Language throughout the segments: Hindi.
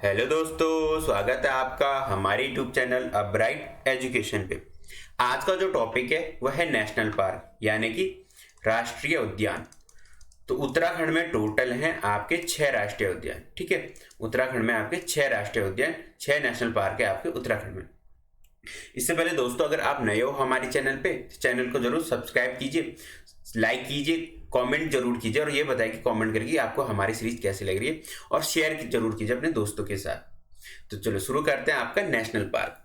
हेलो दोस्तों, स्वागत है आपका हमारे YouTube channel a bright education पे। आज का जो टॉपिक है वह है नेशनल पार्क यानी कि राष्ट्रीय उद्यान। तो उत्तराखंड में टोटल हैं आपके 6 राष्ट्रीय उद्यान। ठीक है, उत्तराखंड में आपके 6 राष्ट्रीय उद्यान, 6 नेशनल पार्क है आपके उत्तराखंड में। इससे पहले दोस्तों, अगर आप नए हो हमारे चैनल पे, चैनल को जरूर सब्सक्राइब कीजिए, लाइक कीजिए, कमेंट जरूर कीजिए और ये बताइए कि कमेंट करके आपको हमारी सीरीज कैसी लग रही है और शेयर जरूर कीजिए अपने दोस्तों के साथ। तो चलो शुरू करते हैं आपका नेशनल पार्क।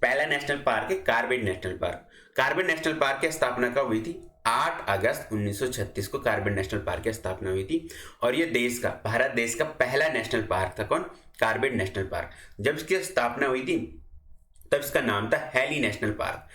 पहला नेशनल पार्क है Corbett national park. Corbett national park की स्थापना कब हुई थी? 8 अगस्त 1936 को कार्बेट नेशनल पार्क की स्थापना हुई थी और ये भारत देश का पहला नेशनल पार्क था। कौन? Corbett national park. जब इसकी स्थापना हुई थी तब इसका नाम था हैली नेशनल पार्क।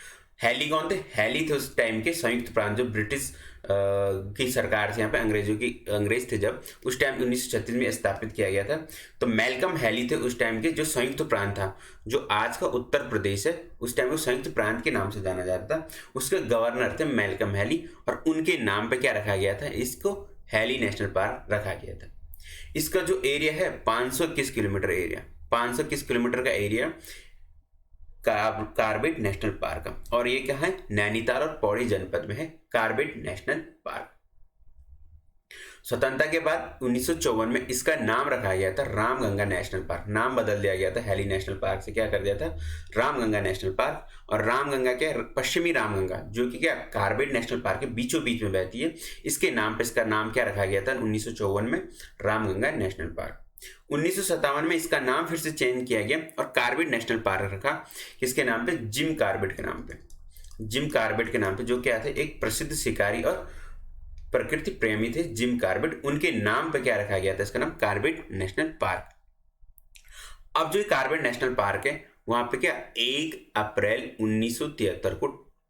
हैली कौन थे? हैली थे उस टाइम के संयुक्त प्रांत, जो ब्रिटिश की सरकार थी यहाँ पे, अंग्रेज थे जब, उस टाइम 1936 में स्थापित किया गया था। तो मैल्कम हैली थे उस टाइम के, जो संयुक्त प्रांत था, जो आज का उत्तर प्रदेश है, उस टाइम को संयुक्त प्रांत के नाम से जाना जाता था। उसके गवर्नर थे मैल्कम हैली और उनके नाम पे क्या रखा गया था? इसको हैली नेशनल पार्क रखा गया था। इसका जो एरिया है 521 किलोमीटर एरिया, 521 किलोमीटर का एरिया कार्बेट नेशनल पार्क। और ये क्या है? नैनीताल और पौड़ी जनपद में है कार्बेट नेशनल पार्क। स्वतंत्रता के बाद 1954 में इसका नाम रखा गया था रामगंगा नेशनल पार्क। नाम बदल दिया गया था हैली नेशनल पार्क से, क्या कर दिया था? Ramganga national park. और रामगंगा क्या है? पश्चिमी रामगंगा, जो कि क्या कार्बेट नेशनल पार्क के बीचों बीच में बहती है। इसके नाम पे इसका नाम क्या रखा गया था 1954 में? Ramganga national park. 1957 में इसका नाम फिर से चेंज किया गया और कार्बेट नेशनल पार्क रखा। किसके नाम पे? जिम कार्बेट के नाम पे। जिम कार्बेट के नाम पे, जो क्या थे? एक प्रसिद्ध शिकारी और प्रकृति प्रेमी थे जिम कार्बेट। उनके नाम पे क्या रखा गया था? इसका नाम कार्बेट नेशनल पार्क। अब जो कार्बेट नेशनल पार्क है वहां पे क्या 1 अप्रैल 1973 को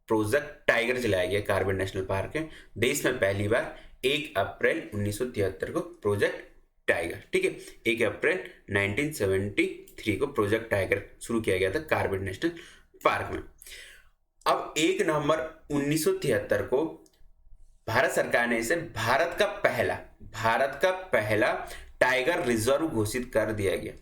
प्रोजेक्ट टाइगर चलाया गया। कार्बेट नेशनल पार्क है देश में पहली बार 1 अप्रैल 1973 को प्रोजेक्ट टाइगर। ठीक है, 1 अप्रैल 1973 को प्रोजेक्ट टाइगर शुरू किया गया था कार्बेट नेशनल पार्क में। अब 1 नवंबर 1973 को भारत सरकार ने इसे भारत का पहला टाइगर रिजर्व घोषित कर दिया गया।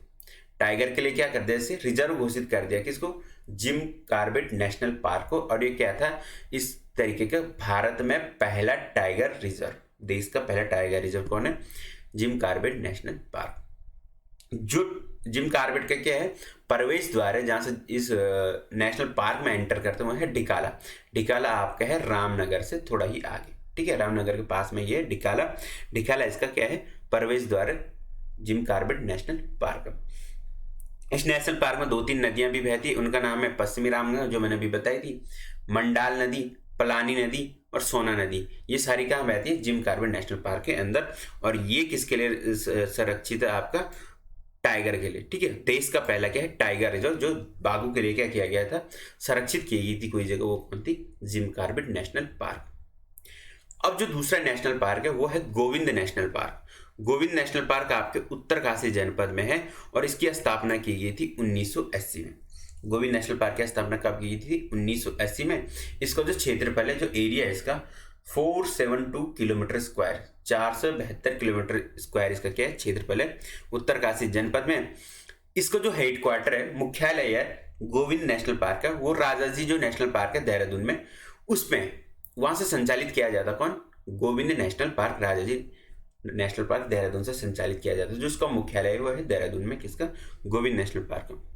टाइगर के लिए क्या कर दिया? इसे रिजर्व घोषित कर दिया। किसको? जिम कार्बेट नेशनल पार्क को। और ये क्या था? इस तरीके का भारत में पहला टाइगर रिजर्व, देश का पहला टाइगर रिजर्व कौन है? Jim Corbett national park. जो जिम कार्बेट का क्या है? प्रवेश द्वार है जहां से इस नेशनल पार्क में एंटर करते हुए है डिकाला। डिकाला आपका है रामनगर से थोड़ा ही आगे। ठीक है, रामनगर के पास में ये डिकाला। डिकाला इसका क्या है? प्रवेश द्वार जिम कार्बेट नेशनल पार्क। इस नेशनल पार्क में 2-3 नदियां भी बहती है। उनका नाम है पश्चिमी रामगंगा, जो मैंने अभी बताई थी, मंडाल नदी, पलानी नदी और सोना नदी। ये सारी कहाँ बहती है? जिम कार्बेट नेशनल पार्क के अंदर। और ये किसके लिए संरक्षित है? आपका टाइगर के लिए। ठीक है, देश का पहला क्या है? टाइगर रिजर्व, जो बाघों के लिए क्या किया गया था? संरक्षित की गई थी कोई जगह, वो कौन थी? Jim Corbett national park. अब जो दूसरा नेशनल पार्क है वो है Govind national park. Govind national park आपके उत्तरकाशी जनपद में है और इसकी स्थापना की गई थी 1980 में। गोविंद नेशनल पार्क की स्थापना कब की गई थी? 1980 में। इसका जो क्षेत्रफल है, जो एरिया है इसका 472 किलोमीटर स्क्वायर, 472 किलोमीटर स्क्वायर इसका क्या है? क्षेत्रफल है उत्तरकाशी जनपद में। इसका जो हेडक्वार्टर है, मुख्यालय है गोविंद नेशनल पार्क का, वो राजाजी जो नेशनल पार्क है देहरादून में, उसमें वहां से संचालित किया जाता। कौन? Govind national park, Rajaji national park Dehradun से संचालित किया जाता है। जो उसका मुख्यालय है वो है देहरादून में। किसका? Govind national park.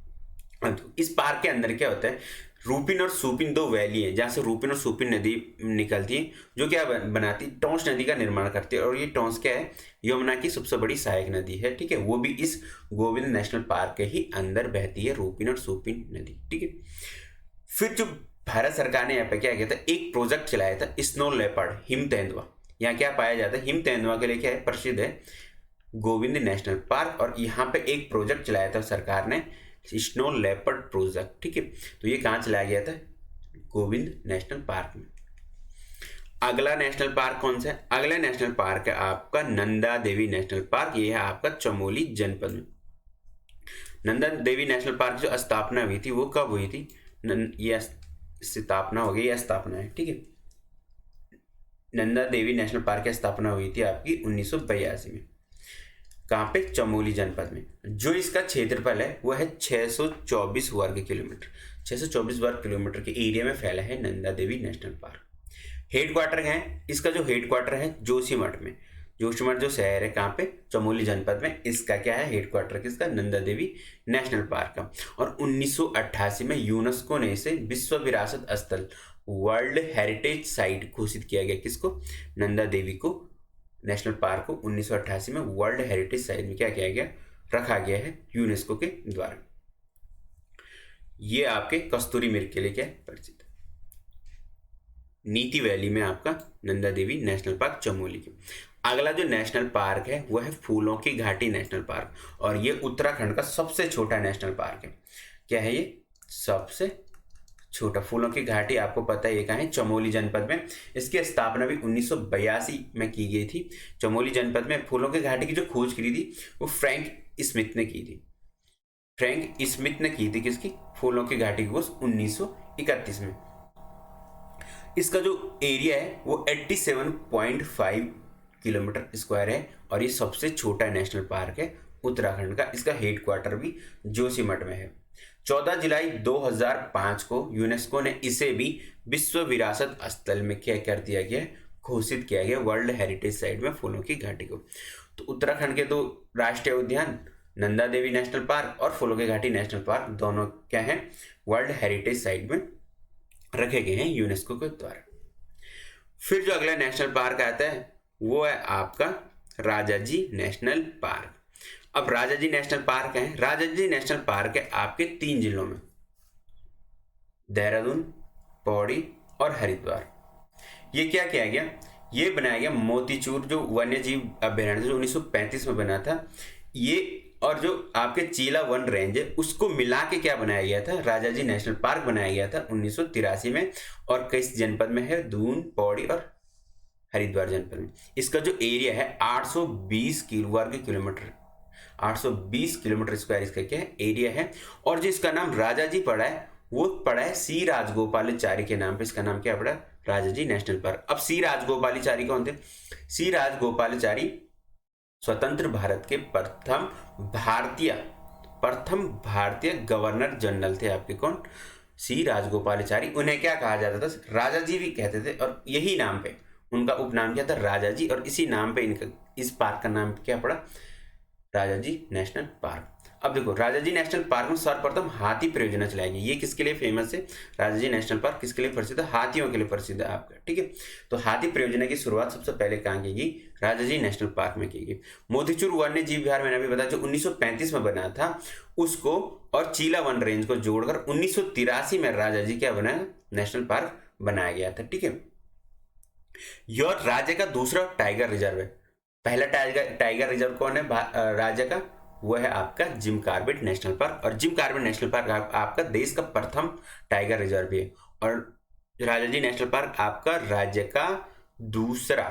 इस पार्क के अंदर क्या होता है? रूपिन और सुपिन 2 वैली है जहां से रूपिन और सुपिन नदी निकलती है, जो क्या बनाती? टोंस नदी का निर्माण करती है। और ये टोंस क्या है? यमुना की सबसे बड़ी सहायक नदी है। ठीक है, वो भी इस गोविंद नेशनल पार्क के ही अंदर बहती है, रूपिन और सुपिन नदी। ठीक है, फिर जो भारत सरकार ने यहाँ पे क्या किया था? एक प्रोजेक्ट चलाया था स्नो लेपर्ड, हिम तेंदुआ। यहाँ क्या पाया जाता है? हिम तेंदुआ के लिए क्या है? प्रसिद्ध है गोविंद नेशनल पार्क। और यहाँ पे एक प्रोजेक्ट चलाया था सरकार ने, स्नो लेपर्ड प्रोजेक्ट। ठीक है, तो ये कहाँ चलाया गया था? गोविंद नेशनल पार्क में। अगला नेशनल पार्क कौन सा है? अगला नेशनल पार्क है आपका नंदा देवी नेशनल पार्क। ये है आपका चमोली जनपद में। नंदा देवी नेशनल पार्क जो स्थापना हुई थी वो कब हुई थी? ये स्थापना हो गई, या स्थापना है। ठीक है, नंदा देवी नेशनल पार्क की स्थापना हुई थी आपकी 1982 में। कहाँ पे? चमोली जनपद में। जो इसका क्षेत्रफल है वो है 624 वर्ग किलोमीटर। 624 वर्ग किलोमीटर के एरिया में फैला है Nanda Devi national park. Headquarter है इसका, जो हेडक्वार्टर है जोशीमठ में। जोशीमठ जो शहर है कहाँ पे, चमोली जनपद में, इसका क्या है हेडक्वार्टर किसका, नंदा देवी नेशनल पार्क का। और 1988 में यूनेस्को ने इसे विश्व विरासत स्थल, वर्ल्ड हेरिटेज साइट घोषित किया गया। किसको, नंदा देवी को, नेशनल पार्क को 1988 में वर्ल्ड हेरिटेज साइट में क्या किया गया, रखा गया है यूनेस्को के द्वारा। ये आपके कस्तूरी मृग के लिए क्या परिचित है, नीति वैली में आपका नंदा देवी नेशनल पार्क चमोली के। अगला जो नेशनल पार्क है वो है फूलों की घाटी नेशनल पार्क, और ये उत्तराखंड का सबसे छोटा नेशनल पार्क है। क्या है ये, सबसे छोटा। फूलों की घाटी आपको पता है ये कहाँ है, चमोली जनपद में। इसकी स्थापना भी 1982 में की गई थी। चमोली जनपद में फूलों की घाटी की जो खोज करी थी वो फ्रैंक स्मिथ ने की थी। फ्रैंक स्मिथ ने की थी किसकी, फूलों की घाटी की खोज 1931 में। इसका जो एरिया है वो 87.5 किलोमीटर स्क्वायर है, और ये सबसे छोटा नेशनल पार्क है उत्तराखंड का। इसका हेडक्वार्टर भी जोशीमठ में है। 14 जुलाई 2005 को यूनेस्को ने इसे भी विश्व विरासत स्थल में क्या कर दिया गया, घोषित किया गया, वर्ल्ड हेरिटेज साइट में फूलों की घाटी को। तो उत्तराखंड के दो राष्ट्रीय उद्यान, नंदा देवी नेशनल पार्क और फूलों की घाटी नेशनल पार्क, दोनों क्या है, वर्ल्ड हेरिटेज साइट में रखे गए हैं यूनेस्को के द्वारा। फिर जो अगला नेशनल पार्क आता है वो है आपका राजाजी नेशनल पार्क। अब राजाजी नेशनल पार्क है, राजाजी नेशनल पार्क है आपके 3 जिलों में, देहरादून, पौड़ी और हरिद्वार। ये क्या किया गया, ये बनाया गया मोतीचूर जो वन्य जीव अभ्यारण्य जो 1935 में बना था, ये और जो आपके चीला वन रेंज है उसको मिला के क्या बनाया गया था, राजाजी नेशनल पार्क बनाया गया था 1983 में। और किस जनपद में है, दून, पौड़ी और हरिद्वार जनपद में। इसका जो एरिया है 820 वर्ग किलोमीटर, 820 किलोमीटर स्क्वायर इसका क्या है, एरिया है। और जो इसका नाम राजाजी पड़ा है वो पड़ा है सी राजगोपालाचारी के नाम पे। इसका नाम क्या पड़ा, राजाजी नेशनल पार्क। अब सी राजगोपालाचारी कौन थे, सी राजगोपालाचारी स्वतंत्र भारत के प्रथम भारतीय गवर्नर जनरल थे आपके। कौन, सी राजगोपालाचारी। उन्हें क्या कहा जाता था, राजाजी भी कहते थे, और यही नाम पे उनका उपनाम क्या था, राजाजी। और इसी नाम पे इनका इस पार्क का नाम क्या पड़ा, राजाजी नेशनल पार्क। अब देखो राजाजी नेशनल पार्क में सर्वप्रथम हाथी परियोजना चलाई गई। ये किसके लिए फेमस है, राजाजी नेशनल पार्क किसके लिए प्रसिद्ध है, हाथियों के लिए प्रसिद्ध है आपका, ठीक है। तो हाथी परियोजना की शुरुआत सबसे पहले कहाँ की गई, राजाजी नेशनल पार्क में की गई। मोतीचूर वन्य जीव विहार मैंने अभी बताया जो 1935 में बना था, उसको और चीला वन रेंज को जोड़कर 1983 में राजाजी क्या बनाया, नेशनल पार्क बनाया गया था, ठीक है। यह राज्य का दूसरा टाइगर रिजर्व है। पहला टाइगर रिजर्व कौन है राज्य का, वो है आपका जिम कॉर्बेट नेशनल पार्क। और जिम कॉर्बेट नेशनल पार्क आपका देश का प्रथम टाइगर रिजर्व है। और राजाजी नेशनल पार्क आपका राज्य का दूसरा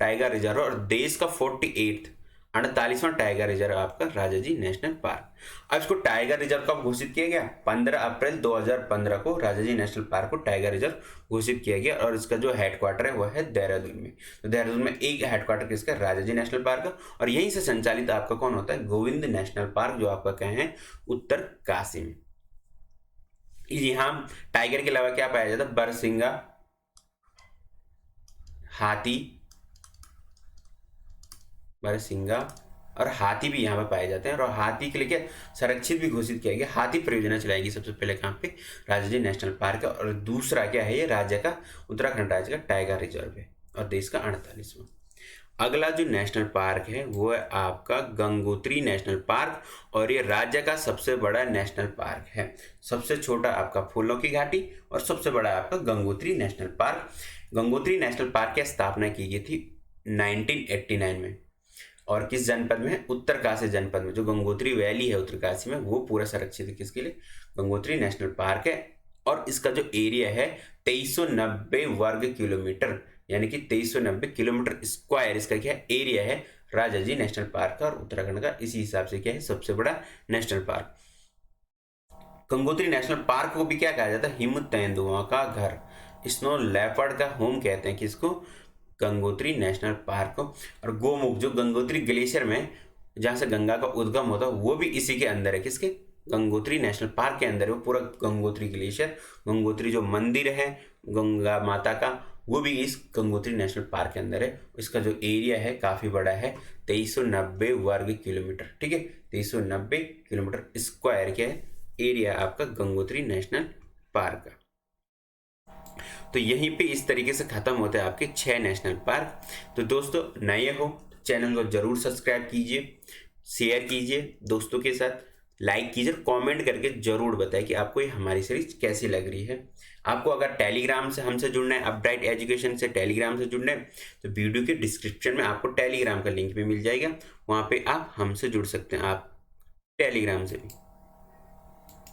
टाइगर रिजर्व और देश का 48वां टाइगर रिजर्व आपका राजाजी नेशनल पार्क। अब इसको टाइगर रिजर्व कब घोषित किया गया, 15 अप्रैल 2015 को राजाजी नेशनल पार्क को टाइगर रिजर्व घोषित किया गया। और इसका जो हेडक्वार्टर है वह है देहरादून में। तो देहरादून में एक हेडक्वार्टर किसका, राजाजी नेशनल पार्क का। और यहीं से संचालित आपका कौन होता है, गोविंद नेशनल पार्क, जो आपका कहाँ है, उत्तरकाशी में। यहाँ टाइगर के अलावा क्या पाया जाता है, बरसिंगा, हाथी, बरसिंगा और हाथी भी यहाँ पे पाए जाते हैं। और हाथी के लिए क्या संरक्षित भी घोषित किया गया, हाथी परियोजना चलाएगी सबसे पहले कहाँ पे, राजाजी नेशनल पार्क है। और दूसरा क्या है, ये राज्य का, उत्तराखंड राज्य का टाइगर रिजर्व है और देश का 48वां। अगला जो नेशनल पार्क है वो है आपका गंगोत्री नेशनल पार्क, और ये राज्य का सबसे बड़ा नेशनल पार्क है। सबसे छोटा आपका फूलों की घाटी और सबसे बड़ा आपका Gangotri national park. Gangotri national park की स्थापना की गई थी 1989 में। और किस जनपद में है, उत्तरकाशी जनपद में। जो गंगोत्री वैली है उत्तरकाशी में वो पूरा संरक्षित है किसके लिए, गंगोत्री नेशनल पार्क है। और इसका जो एरिया है 2390 वर्ग किलोमीटर, यानी कि 2390 किलोमीटर स्क्वायर इसका क्या एरिया है राजाजी नेशनल पार्क का। और उत्तराखंड का इसी हिसाब से क्या है, सबसे बड़ा national park. Gangotri national park को भी क्या कहा जाता है, हिम तेंदुओं का घर, स्नो लेपर्ड का होम कहते हैं किसको, गंगोत्री नेशनल पार्क को। और गोमुख जो गंगोत्री ग्लेशियर में जहाँ से गंगा का उद्गम होता है वो भी इसी के अंदर है, किसके, गंगोत्री नेशनल पार्क के अंदर है। वो पूरा गंगोत्री ग्लेशियर, गंगोत्री जो मंदिर है गंगा माता का, वो भी इस गंगोत्री नेशनल पार्क के अंदर है। इसका जो एरिया है काफ़ी बड़ा है, 2390 वर्ग किलोमीटर, ठीक है, 2390 किलोमीटर स्क्वायर क्या है एरिया आपका गंगोत्री नेशनल पार्क का। तो यहीं पे इस तरीके से खत्म होते हैं आपके 6 नेशनल पार्क। तो दोस्तों नए हो चैनल को जरूर सब्सक्राइब कीजिए, शेयर कीजिए दोस्तों के साथ, लाइक कीजिए, कमेंट करके जरूर बताएं कि आपको ये हमारी सीरीज कैसी लग रही है। आपको अगर टेलीग्राम से हमसे जुड़ना है, अपब्राइट एजुकेशन से टेलीग्राम से जुड़ना है, तो वीडियो के डिस्क्रिप्शन में आपको टेलीग्राम का लिंक भी मिल जाएगा, वहाँ पे आप हमसे जुड़ सकते हैं, आप टेलीग्राम से भी।